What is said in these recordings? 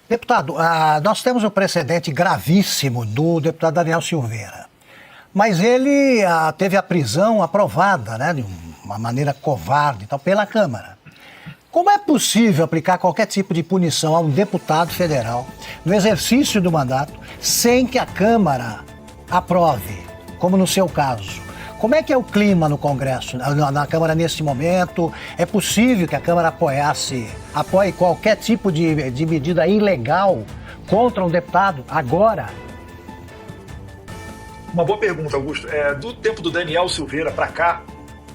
Deputado, nós temos um precedente gravíssimo do deputado Daniel Silveira, mas ele teve a prisão aprovada, né, de uma maneira covarde, então, pela Câmara. Como é possível aplicar qualquer tipo de punição a um deputado federal no exercício do mandato sem que a Câmara aprove, como no seu caso? Como é que é o clima no Congresso, na Câmara nesse momento? É possível que a Câmara apoie qualquer tipo de medida ilegal contra um deputado agora? Uma boa pergunta, Augusto. Do tempo do Daniel Silveira para cá,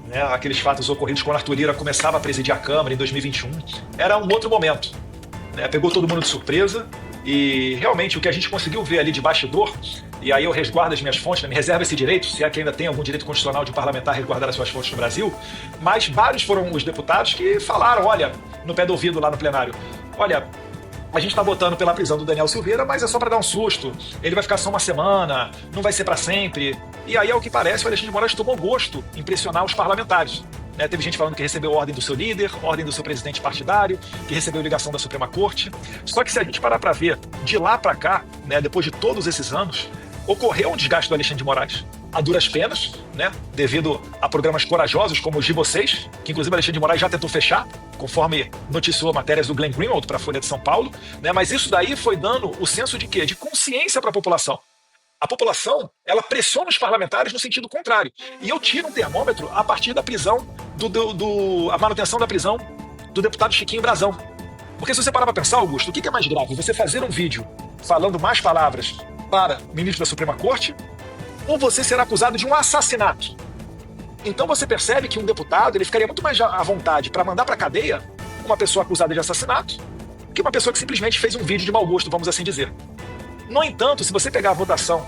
né, aqueles fatos ocorridos quando Arthur Lira começava a presidir a Câmara em 2021, era um outro momento, né? Pegou todo mundo de surpresa e realmente o que a gente conseguiu ver ali de bastidor, e aí eu resguardo as minhas fontes, né, me reservo esse direito, se é que ainda tem algum direito constitucional de um parlamentar resguardar as suas fontes no Brasil, mas vários foram os deputados que falaram, olha, no pé do ouvido lá no plenário, olha, a gente está votando pela prisão do Daniel Silveira, mas é só para dar um susto. Ele vai ficar só uma semana, não vai ser para sempre. E aí, ao que parece, o Alexandre de Moraes tomou gosto em pressionar os parlamentares. Teve gente falando que recebeu ordem do seu líder, ordem do seu presidente partidário, que recebeu ligação da Suprema Corte. Só que se a gente parar para ver, de lá para cá, né, depois de todos esses anos, ocorreu um desgaste do Alexandre de Moraes. A duras penas, né, devido a programas corajosos como os de vocês, que inclusive o Alexandre de Moraes já tentou fechar, conforme noticiou matérias do Glenn Greenwald para a Folha de São Paulo, né, mas isso daí foi dando o senso de quê? De consciência para a população. A população, ela pressiona os parlamentares no sentido contrário. E eu tiro um termômetro a partir da prisão, a manutenção da prisão do deputado Chiquinho Brazão. Porque se você parar para pensar, Augusto, o que é mais grave? Você fazer um vídeo falando mais palavras para o ministro da Suprema Corte ou você ser acusado de um assassinato? Então você percebe que um deputado ele ficaria muito mais à vontade para mandar para a cadeia uma pessoa acusada de assassinato que uma pessoa que simplesmente fez um vídeo de mau gosto, vamos assim dizer. No entanto, se você pegar a votação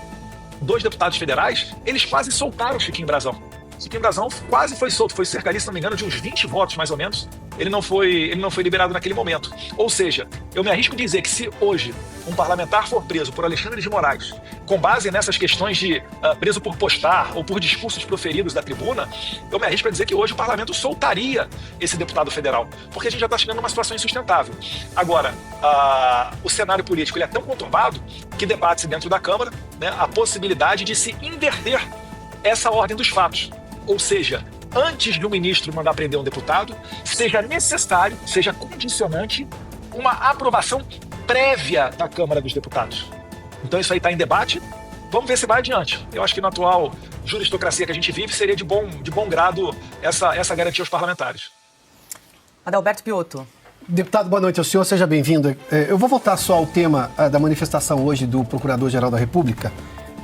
dos deputados federais, eles quase soltaram o Chiquinho Brazão. Chiquinho Brazão quase foi solto, foi cerca ali, se não me engano, de uns 20 votos, mais ou menos. Ele não foi liberado naquele momento. Ou seja, eu me arrisco a dizer que se hoje um parlamentar for preso por Alexandre de Moraes, com base nessas questões de preso por postar ou por discursos proferidos da tribuna, eu me arrisco a dizer que hoje o parlamento soltaria esse deputado federal, porque a gente já está chegando numa situação insustentável. Agora, o cenário político ele é tão conturbado que debate-se dentro da Câmara, né, a possibilidade de se inverter essa ordem dos fatos. Ou seja, antes de um ministro mandar prender um deputado, seja necessário, seja condicionante, uma aprovação prévia da Câmara dos Deputados. Então isso aí está em debate, vamos ver se vai adiante. Eu acho que na atual juristocracia que a gente vive, seria de bom grado essa garantia aos parlamentares. Adalberto Piotto. Deputado, boa noite ao senhor, seja bem-vindo. Eu vou voltar só ao tema da manifestação hoje do Procurador-Geral da República.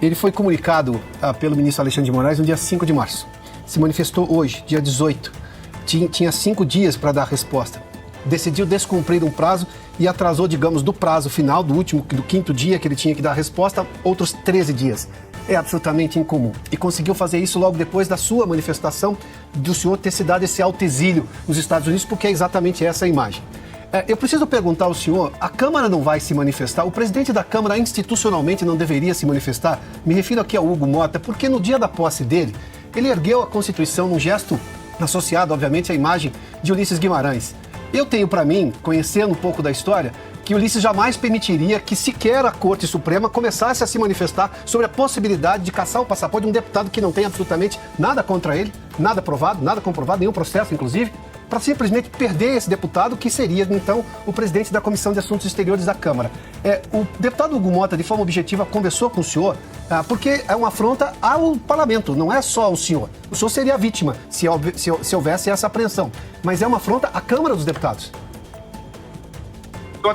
Ele foi comunicado pelo ministro Alexandre de Moraes no dia 5 de março. Se manifestou hoje, dia 18. Tinha 5 dias para dar resposta. Decidiu descumprir um prazo e atrasou, digamos, do prazo final, do 5º dia que ele tinha que dar a resposta, outros 13 dias. É absolutamente incomum. E conseguiu fazer isso logo depois da sua manifestação, do senhor ter se dado esse autoexílio nos Estados Unidos, porque é exatamente essa a imagem. Eu preciso perguntar ao senhor, a Câmara não vai se manifestar? O presidente da Câmara institucionalmente não deveria se manifestar? Me refiro aqui ao Hugo Mota, porque no dia da posse dele, ele ergueu a Constituição num gesto associado, obviamente, à imagem de Ulisses Guimarães. Eu tenho para mim, conhecendo um pouco da história, que Ulisses jamais permitiria que sequer a Corte Suprema começasse a se manifestar sobre a possibilidade de cassar o passaporte de um deputado que não tem absolutamente nada contra ele, nada provado, nada comprovado, nenhum processo, inclusive, para simplesmente perder esse deputado, que seria, então, o presidente da Comissão de Assuntos Exteriores da Câmara. O deputado Hugo Mota, de forma objetiva, conversou com o senhor, porque é uma afronta ao parlamento, não é só ao senhor. O senhor seria a vítima se houvesse essa apreensão, mas é uma afronta à Câmara dos Deputados. Eu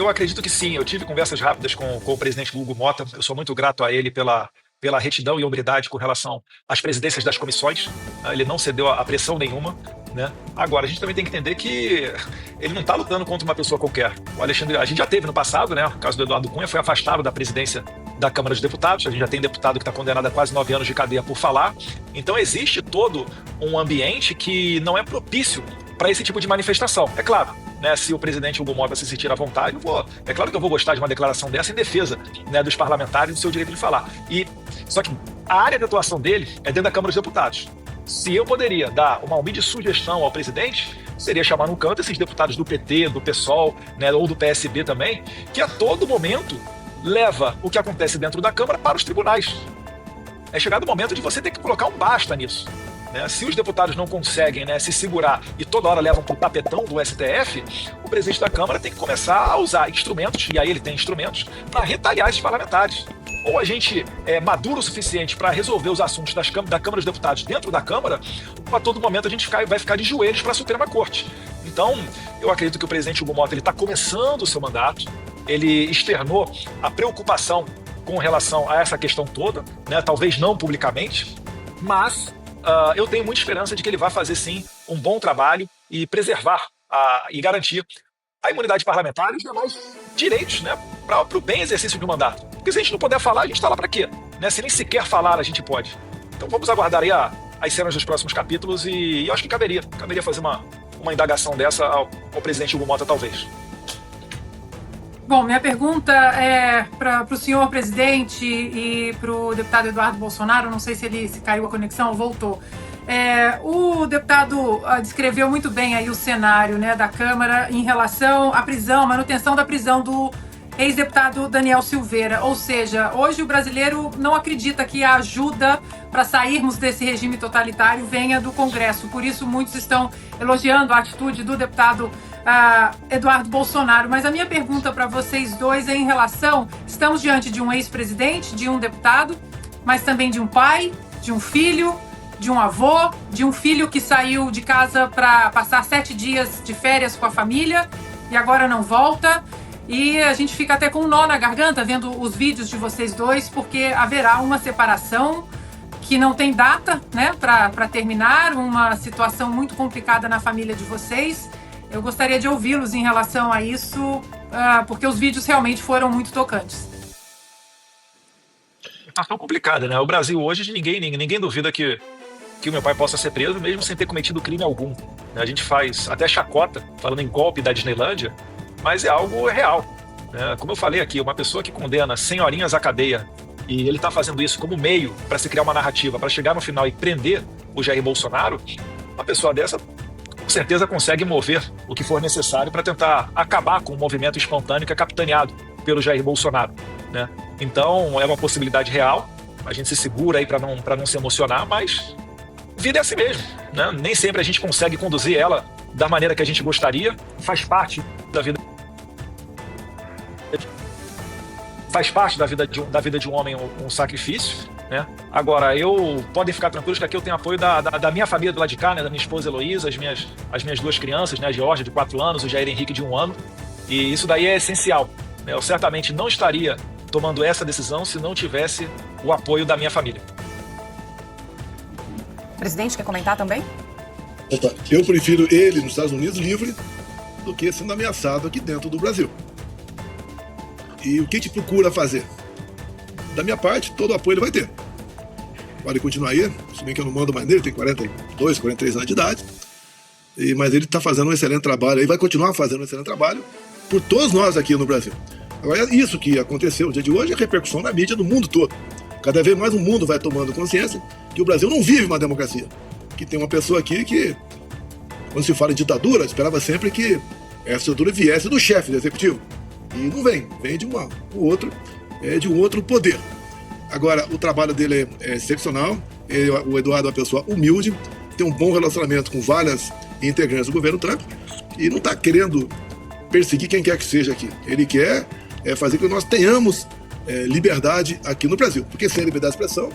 acredito que sim. Eu tive conversas rápidas com o presidente Hugo Mota. Eu sou muito grato a ele pela retidão e hombridade com relação às presidências das comissões. Ele não cedeu a pressão nenhuma, né? Agora, a gente também tem que entender que ele não está lutando contra uma pessoa qualquer. O Alexandre, a gente já teve no passado, né? O caso do Eduardo Cunha foi afastado da presidência da Câmara dos Deputados. A gente já tem deputado que está condenado a quase 9 anos de cadeia por falar. Então existe todo um ambiente que não é propício para esse tipo de manifestação. É claro, né, se o presidente Hugo Mota se sentir à vontade, é claro que eu vou gostar de uma declaração dessa em defesa, né, dos parlamentares e do seu direito de falar. Só que a área de atuação dele é dentro da Câmara dos Deputados. Se eu poderia dar uma humilde sugestão ao presidente, seria chamar no canto esses deputados do PT, do PSOL, né, ou do PSB também, que a todo momento leva o que acontece dentro da Câmara para os tribunais. É chegado o momento de você ter que colocar um basta nisso. Né? Se os deputados não conseguem, né, se segurar e toda hora levam para o tapetão do STF, o presidente da Câmara tem que começar a usar instrumentos, e aí ele tem instrumentos, para retaliar esses parlamentares. Ou a gente é maduro o suficiente para resolver os assuntos da Câmara dos Deputados dentro da Câmara, ou a todo momento a gente vai ficar de joelhos para a Suprema Corte. Então, eu acredito que o presidente Hugo Mota está começando o seu mandato, ele externou a preocupação com relação a essa questão toda, né? Talvez não publicamente, mas eu tenho muita esperança de que ele vai fazer sim um bom trabalho e preservar e garantir a imunidade parlamentar e os demais direitos, né, para o bem exercício do mandato. Porque se a gente não puder falar, a gente está lá para quê? Né? Se nem sequer falar a gente pode. Então vamos aguardar aí as cenas dos próximos capítulos e eu acho que caberia fazer uma indagação dessa ao presidente Hugo Mota, talvez. Bom, minha pergunta é para o senhor presidente e para o deputado Eduardo Bolsonaro, não sei se caiu a conexão ou voltou. O deputado descreveu muito bem aí o cenário, né, da Câmara em relação à prisão, manutenção da prisão do ex-deputado Daniel Silveira. Ou seja, hoje o brasileiro não acredita que a ajuda para sairmos desse regime totalitário venha do Congresso. Por isso, muitos estão elogiando a atitude do deputado Eduardo Bolsonaro. Mas a minha pergunta para vocês dois é em relação... Estamos diante de um ex-presidente, de um deputado, mas também de um pai, de um filho, de um avô, de um filho que saiu de casa para passar 7 dias de férias com a família e agora não volta. E a gente fica até com um nó na garganta vendo os vídeos de vocês dois, porque haverá uma separação que não tem data, né, para terminar, uma situação muito complicada na família de vocês. Eu gostaria de ouvi-los em relação a isso, porque os vídeos realmente foram muito tocantes. Situação complicada, né? O Brasil hoje, ninguém duvida que o meu pai possa ser preso, mesmo sem ter cometido crime algum. A gente faz até chacota, falando em golpe da Disneylândia, mas é algo real. Como eu falei aqui, uma pessoa que condena 100 horinhas à cadeia e ele está fazendo isso como meio para se criar uma narrativa, para chegar no final e prender o Jair Bolsonaro, uma pessoa dessa com certeza consegue mover o que for necessário para tentar acabar com o movimento espontâneo que é capitaneado pelo Jair Bolsonaro. Né? Então é uma possibilidade real, a gente se segura aí para não se emocionar, mas vida é assim mesmo. Né? Nem sempre a gente consegue conduzir ela da maneira que a gente gostaria, faz parte da vida de um homem um sacrifício, né? Agora, podem ficar tranquilos que aqui eu tenho apoio da minha família do lado de cá, né? Da minha esposa Heloísa, as minhas 2 crianças, né? A Georgia de 4 anos, o Jair Henrique de 1 ano, e isso daí é essencial, né? Eu certamente não estaria tomando essa decisão se não tivesse o apoio da minha família. Presidente, quer comentar também? Opa, eu prefiro ele nos Estados Unidos livre do que sendo ameaçado aqui dentro do Brasil. E o que a gente procura fazer? Da minha parte, todo o apoio ele vai ter. Pode continuar aí, se bem que eu não mando mais nele, tem 42, 43 anos de idade. Mas ele está fazendo um excelente trabalho, e vai continuar fazendo um excelente trabalho por todos nós aqui no Brasil. Agora, isso que aconteceu no dia de hoje é repercussão na mídia do mundo todo. Cada vez mais o mundo vai tomando consciência que o Brasil não vive uma democracia. Que tem uma pessoa aqui que, quando se fala em ditadura, esperava sempre que essa ditadura viesse do chefe do executivo. E não vem de um outro poder. Agora, o trabalho dele é excepcional. O Eduardo é uma pessoa humilde, tem um bom relacionamento com várias integrantes do governo Trump e não está querendo perseguir quem quer que seja aqui. Ele quer fazer com que nós tenhamos liberdade aqui no Brasil, porque sem liberdade de expressão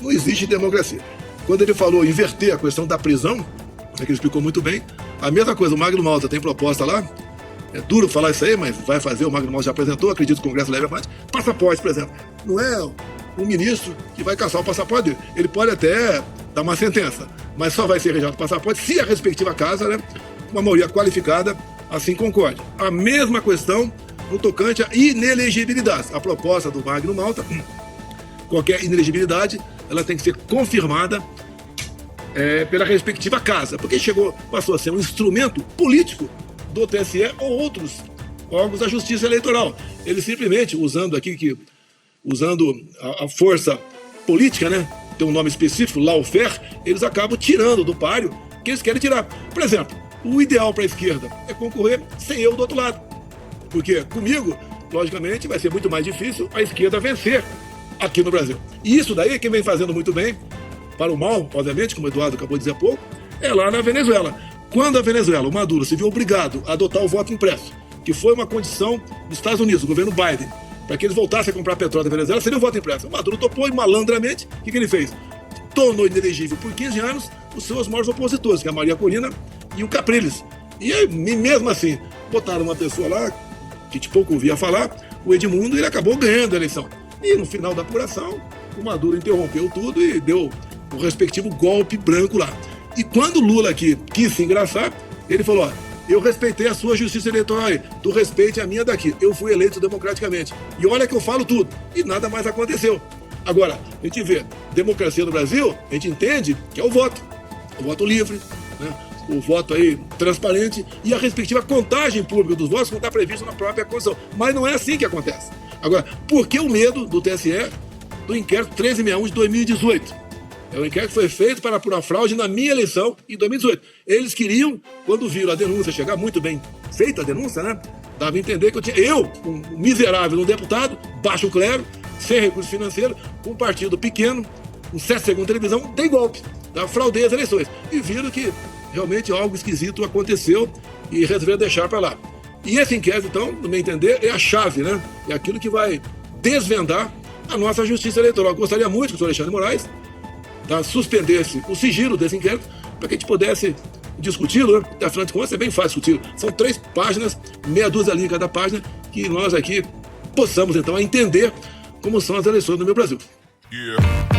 não existe democracia. Quando ele falou inverter a questão da prisão, que ele explicou muito bem, a mesma coisa, o Magno Malta tem proposta lá. É duro falar isso aí, mas vai fazer, o Magno Malta já apresentou, acredito que o Congresso leve adiante. Passaporte, por exemplo. Não é um ministro que vai caçar o passaporte dele. Ele pode até dar uma sentença, mas só vai ser rejeitado o passaporte se a respectiva casa, né, uma maioria qualificada, assim concorde. A mesma questão no tocante à inelegibilidade. A proposta do Magno Malta, qualquer inelegibilidade, ela tem que ser confirmada pela respectiva casa, porque passou a ser um instrumento político do TSE ou outros órgãos da Justiça Eleitoral. Ele simplesmente, usando a força política, né, tem um nome específico, lawfare, eles acabam tirando do páreo que eles querem tirar. Por exemplo, o ideal para a esquerda é concorrer sem eu do outro lado. Porque comigo, logicamente, vai ser muito mais difícil a esquerda vencer aqui no Brasil. E isso daí, quem vem fazendo muito bem, para o mal, obviamente, como o Eduardo acabou de dizer há pouco, é lá na Venezuela. Quando a Venezuela, o Maduro, se viu obrigado a adotar o voto impresso, que foi uma condição dos Estados Unidos, do governo Biden, para que eles voltassem a comprar petróleo da Venezuela, seria o voto impresso. O Maduro topou e, malandramente, o que ele fez? Tornou inelegível por 15 anos os seus maiores opositores, que é a Maria Corina e o Capriles. E mesmo assim, botaram uma pessoa lá, que de pouco ouvia falar, o Edmundo, e ele acabou ganhando a eleição. E no final da apuração, o Maduro interrompeu tudo e deu o respectivo golpe branco lá. E quando o Lula aqui quis se engraçar, ele falou, ó, eu respeitei a sua justiça eleitoral aí, tu respeite a minha daqui, eu fui eleito democraticamente. E olha que eu falo tudo, e nada mais aconteceu. Agora, a gente vê, democracia no Brasil, a gente entende que é o voto livre, né? O voto aí transparente e a respectiva contagem pública dos votos, como está previsto na própria Constituição. Mas não é assim que acontece. Agora, por que o medo do TSE do inquérito 1361 de 2018? É um inquérito que foi feito para apurar fraude na minha eleição em 2018. Eles queriam, quando viram a denúncia chegar, muito bem feita a denúncia, né? Dava a entender que um miserável, um deputado, baixo clero, sem recurso financeiro, com um partido pequeno, com 7 segundos de televisão, tem golpe. Fraudei as eleições. E viram que realmente algo esquisito aconteceu e resolveram deixar para lá. E esse inquérito, então, no meu entender, é a chave, né? É aquilo que vai desvendar a nossa justiça eleitoral. Eu gostaria muito que o senhor Alexandre de Moraes suspendesse o sigilo desse inquérito para que a gente pudesse discuti-lo, né? Afinal de contas, é bem fácil discuti-lo. São 3 páginas, meia dúzia ali em cada página, que nós aqui possamos, então, entender como são as eleições no meu Brasil. Yeah.